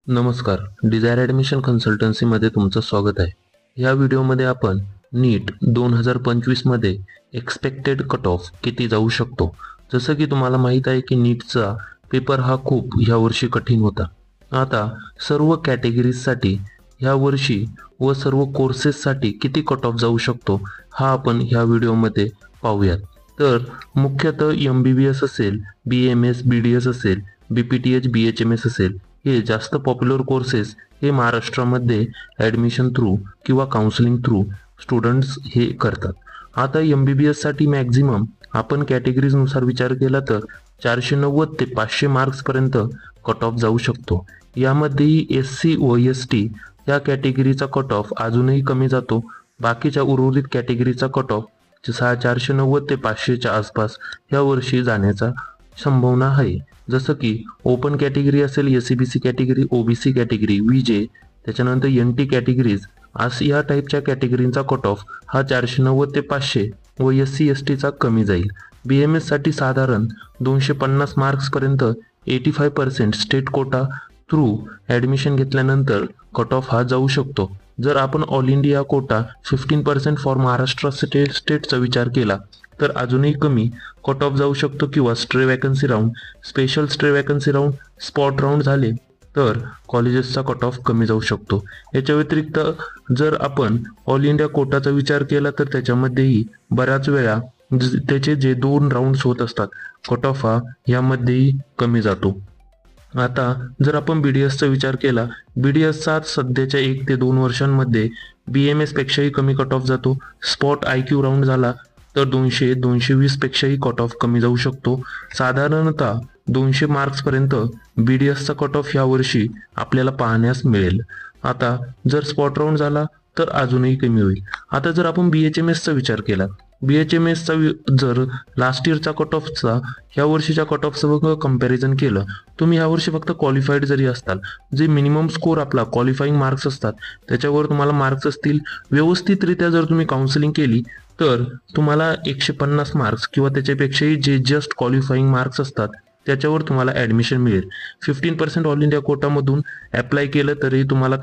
नमस्कार. Dzire admission कन्सल्टन्सीमध्ये तुमचं स्वागत आहे. या व्हिडिओमध्ये आपण नीट 2025 मध्ये एक्सपेक्टेड कट ऑफ किती जाऊ शकतो. जसं की तुम्हाला माहीत आहे की नीटचा पेपर हा खूप यावर्षी कठीण होता. आता सर्व कॅटेगरीजसाठी यावर्षी व सर्व कोर्सेससाठी किती कट ऑफ जाऊ शकतो हा आपण ह्या व्हिडिओमध्ये पाहूयात. तर मुख्यतः MBBS असेल, BMS, BDS असेल, BPTH, BHMS असेल, हे जास्त पॉप्युलर कोर्सेस हे महाराष्ट्रामध्ये ॲडमिशन थ्रू किंवा काउन्सिलिंग थ्रू स्टुडंट्स हे करतात. आता MBBS साठी मॅक्झिमम आपण कॅटेगरीजनुसार विचार केला तर 490 ते 500 मार्क्सपर्यंत कट ऑफ जाऊ शकतो. यामध्येही SC व ST या कॅटेगरीचा कट ऑफ अजूनही कमी जातो. बाकीच्या उर्वरित कॅटेगरीचा कट ऑफ 490 ते 500च्या आसपास या वर्षी जाण्याचा संभावना आहे. जसं की ओपन कॅटेगरी असेल, SCBC category, OBC category, VJ, त्याच्यानंतर NT कॅटेगरीज असं या टाईपच्या कॅटेगरींचा कट ऑफ हा 490 ते 500 व SC STचा कमी जाईल. BMS साठी साधारण 250 मार्क्सपर्यंत 85% स्टेट कोटा थ्रू ॲडमिशन घेतल्यानंतर कट ऑफ हा जाऊ शकतो. जर आपण all India quota 15% for Maharashtra स्टेटचा विचार केला तर अजूनही कमी कट ऑफ जाऊ शकतो किंवा stray vacancy round, special stray vacancy round, spot round झाले तर कॉलेजेसचा कट ऑफ कमी जाऊ शकतो. याच्या व्यतिरिक्त जर आपण ऑल इंडिया कोटाचा विचार केला तर त्याच्यामध्येही बऱ्याच वेळा त्याचे जे 2 राऊंड्स होत असतात कट ऑफ हा यामध्येही कमी जातो. आता जर आपण BDSचा विचार केला, BDSचा सध्याच्या 1 ते 2 वर्षांमध्ये BMS पेक्षाही कमी कट ऑफ जातो. स्पॉट IQ राऊंड झाला तर 200-220 पेक्षाही कट ऑफ कमी जाऊ शकतो. साधारणतः 200 मार्क्सपर्यंत BDSचा कट ऑफ यावर्षी आपल्याला पाहण्यास मिळेल. आता जर स्पॉट राऊंड झाला तर अजूनही कमी होईल. आता जर आपण BHMSचा विचार केला, BHMSचा जर लास्ट इयरचा कट ऑफचा ह्या वर्षीच्या कट ऑफचं कंपॅरिझन केलं, तुम्ही यावर्षी फक्त क्वालिफाईड जरी असताल, जे मिनिमम स्कोर आपला क्वालिफाईंग मार्क्स असतात त्याच्यावर तुम्हाला मार्क्स असतील, व्यवस्थितरित्या जर तुम्ही काउन्सिलिंग केली तर तुम्हाला 150 मार्क्स किंवा त्याच्यापेक्षाही जे जस्ट क्वालिफाईंग मार्क्स असतात त्याच्यावर तुम्हाला ॲडमिशन मिळेल. 15% ऑल इंडिया कोटामधून ॲप्लाय केलं तरी तुम्हाला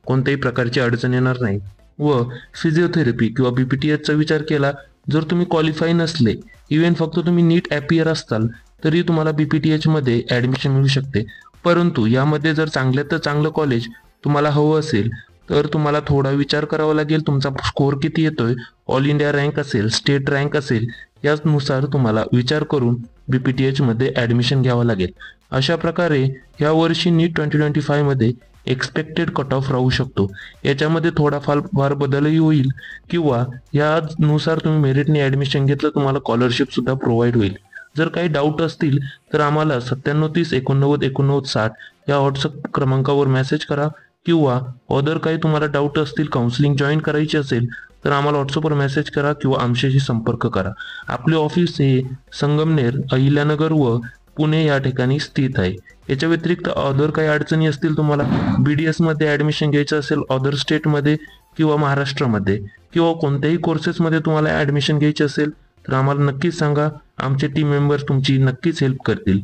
कोणत्याही प्रकारची अडचण येणार नाही. व फिजिओथेरपी किंवा BPTHचा विचार केला, जर तुम्ही क्वालिफाय नसले, इव्हन फक्त तुम्ही नीट ॲपियर असताल तरी तुम्हाला BPTH मध्ये ॲडमिशन मिळू शकते. परंतु यामध्ये जर चांगल्यात चांगलं कॉलेज तुम्हाला हवं असेल तर तुम्हाला थोडा विचार करावा लागेल. तुमचा स्कोर किती येतोय, ऑल इंडिया रँक असेल, स्टेट रँक असेल, यानुसार तुम्हाला विचार करून BPTH मध्ये ॲडमिशन घ्यावं लागेल. अशा प्रकारे या वर्षी नीट 2025 मध्ये एक्सपेक्टेड कट ऑफ राहू शकतो. याच्यामध्ये थोडाफार बदलही होईल किंवा यानुसार तुम्ही मेरिटने ॲडमिशन घेतलं तुम्हाला स्कॉलरशिप सुद्धा प्रोव्हाइड होईल. जर काही डाऊट असतील तर आम्हाला 9730 89 89 60 या व्हॉट्सअप क्रमांकावर मेसेज करा किंवा अदर काही तुम्हाला डाऊट असतील, काउन्सिलिंग जॉईन करायची असेल तर आम्हाला व्हॉट्सअपवर मेसेज करा किंवा आमच्याशी संपर्क करा. आपले ऑफिस हे संगमनेर, अहिल्यानगर व पुणे या ठिकाणी स्थित आहे. याच्या व्यतिरिक्त अदर काही अडचणी असतील, तुम्हाला BDS मध्ये ॲडमिशन घ्यायचं असेल अदर स्टेटमध्ये किंवा महाराष्ट्रामध्ये किंवा कोणत्याही कोर्सेसमध्ये तुम्हाला ॲडमिशन घ्यायची असेल तर आम्हाला नक्कीच सांगा. आमचे टीम मेंबर्स तुमची नक्कीच हेल्प करतील.